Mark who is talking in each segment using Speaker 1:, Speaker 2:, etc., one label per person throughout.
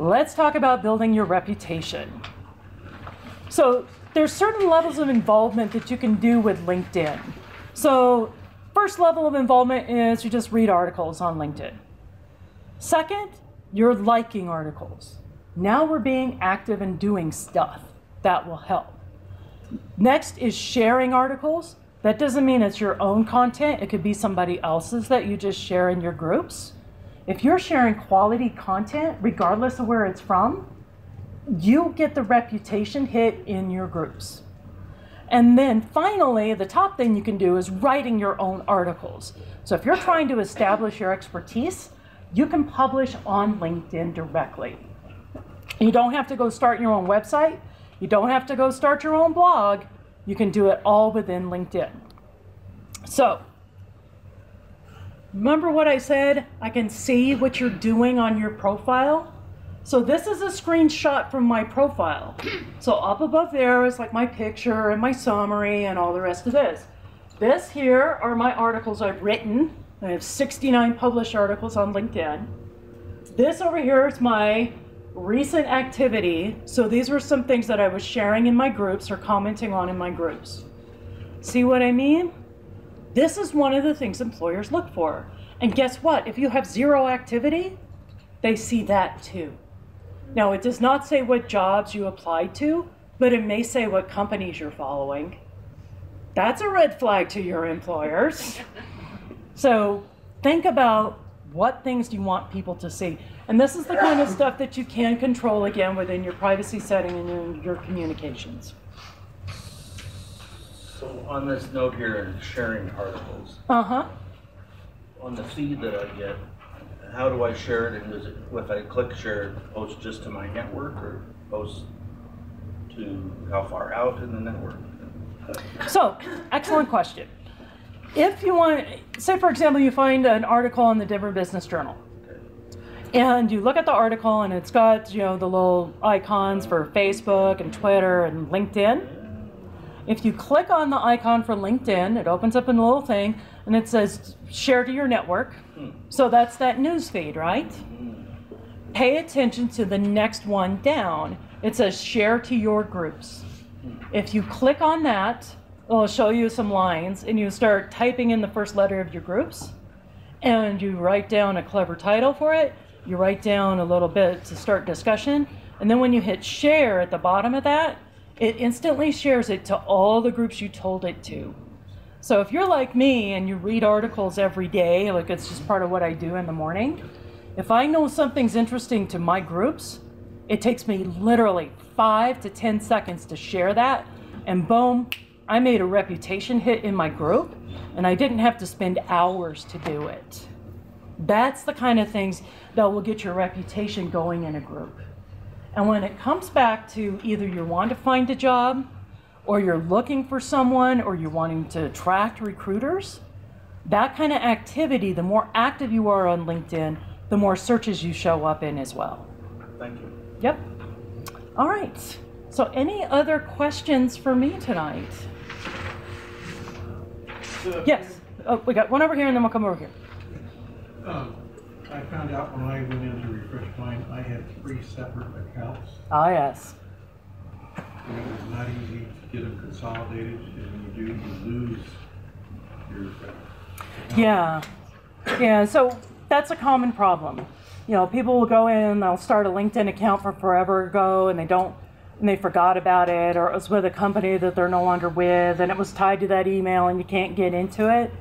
Speaker 1: let's talk about building your reputation. So there's certain levels of involvement that you can do with LinkedIn. So first level of involvement is you just read articles on LinkedIn. Second, you're liking articles. Now we're being active and doing stuff. That will help. Next is sharing articles. That doesn't mean it's your own content. It could be somebody else's that you just share in your groups. If you're sharing quality content, regardless of where it's from, you get the reputation hit in your groups. And then finally, the top thing you can do is writing your own articles. So if you're trying to establish your expertise, you can publish on LinkedIn directly. You don't have to go start your own website. You don't have to go start your own blog. You can do it all within LinkedIn. So, remember what I said? I can see what you're doing on your profile. So this is a screenshot from my profile. So up above there is like my picture and my summary and all the rest of this. This here are my articles I've written. I have 69 published articles on LinkedIn. This over here is my recent activity. So these were some things that I was sharing in my groups or commenting on in my groups. See what I mean? This is one of the things employers look for. And guess what? If you have zero activity, they see that too. Now, it does not say what jobs you applied to, but it may say what companies you're following. That's a red flag to your employers. So think about what things do you want people to see. And this is the kind of stuff that you can control, again, within your privacy setting and in your communications.
Speaker 2: So on this note here in sharing articles, on the feed that I get, how do I share it? And does it, if I click share, it post just to my network or post to how far out in the network?
Speaker 1: So, excellent question. If you want, say for example, you find an article in the Denver Business Journal, and you look at the article and it's got, you know, the little icons for Facebook and Twitter and LinkedIn. If you click on the icon for LinkedIn, it opens up a little thing and it says share to your network. So that's that news feed, right? Pay attention to the next one down. It says share to your groups. If you click on that, it'll show you some lines and you start typing in the first letter of your groups and you write down a clever title for it. You write down a little bit to start discussion. And then when you hit share at the bottom of that, it instantly shares it to all the groups you told it to. So if you're like me and you read articles every day, like it's just part of what I do in the morning, if I know something's interesting to my groups, it takes me literally 5 to 10 seconds to share that, and boom, I made a reputation hit in my group, and I didn't have to spend hours to do it. That's the kind of things that will get your reputation going in a group. And when it comes back to either you want to find a job, or you're looking for someone, or you're wanting to attract recruiters, that kind of activity, the more active you are on LinkedIn, the more searches you show up in as well.
Speaker 2: Thank you.
Speaker 1: Yep. All right. So any other questions for me tonight? Yes. Oh, we got one over here and then we'll come over here.
Speaker 3: I found out when I went in to refresh mine, I had 3 separate accounts.
Speaker 1: Ah, yes.
Speaker 3: And it was not easy to get them consolidated, and when you do, you lose your account.
Speaker 1: Yeah, so that's a common problem. You know, people will go in, they'll start a LinkedIn account from forever ago, and they forgot about it, or it was with a company that they're no longer with, and it was tied to that email, and you can't get into it.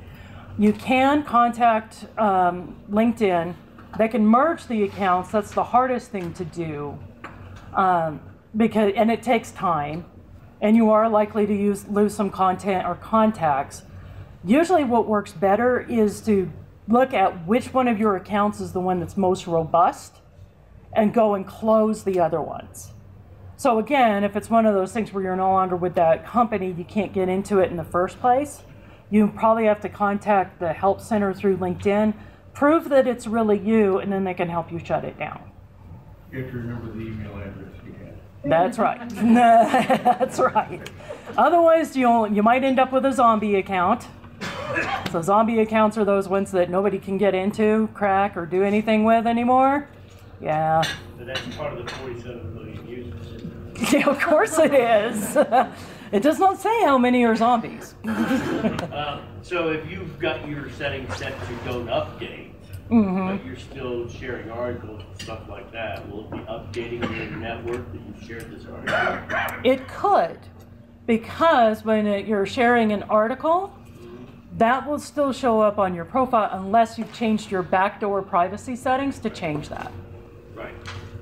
Speaker 1: You can contact LinkedIn. They can merge the accounts. That's the hardest thing to do, and it takes time, and you are likely to lose some content or contacts. Usually what works better is to look at which one of your accounts is the one that's most robust and go and close the other ones. So again, if it's one of those things where you're no longer with that company, you can't get into it in the first place, you probably have to contact the help center through LinkedIn, prove that it's really you, and then they can help you shut it down.
Speaker 3: You have to remember the email address you had.
Speaker 1: That's right. That's right. Otherwise, you might end up with a zombie account. So zombie accounts are those ones that nobody can get into, crack, or do anything with anymore. Yeah.
Speaker 4: But that's part of the 47 million users, isn't it?
Speaker 1: Yeah, of course it is. It does not say how many are zombies.
Speaker 4: So if you've got your settings set to don't update,
Speaker 1: Mm-hmm.
Speaker 4: but you're still sharing articles and stuff like that, will it be updating your network that you shared this article?
Speaker 1: It could, because when you're sharing an article, that will still show up on your profile unless you've changed your backdoor privacy settings to change that.
Speaker 4: Right.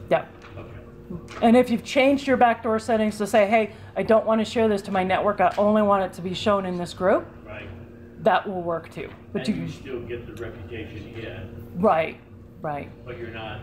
Speaker 1: Yeah.
Speaker 4: Okay.
Speaker 1: And if you've changed your backdoor settings to say, hey, I don't want to share this to my network, I only want it to be shown in this group,
Speaker 4: Right.
Speaker 1: that will work too. But
Speaker 4: And you still get the reputation hit,
Speaker 1: right, right.
Speaker 4: but you're not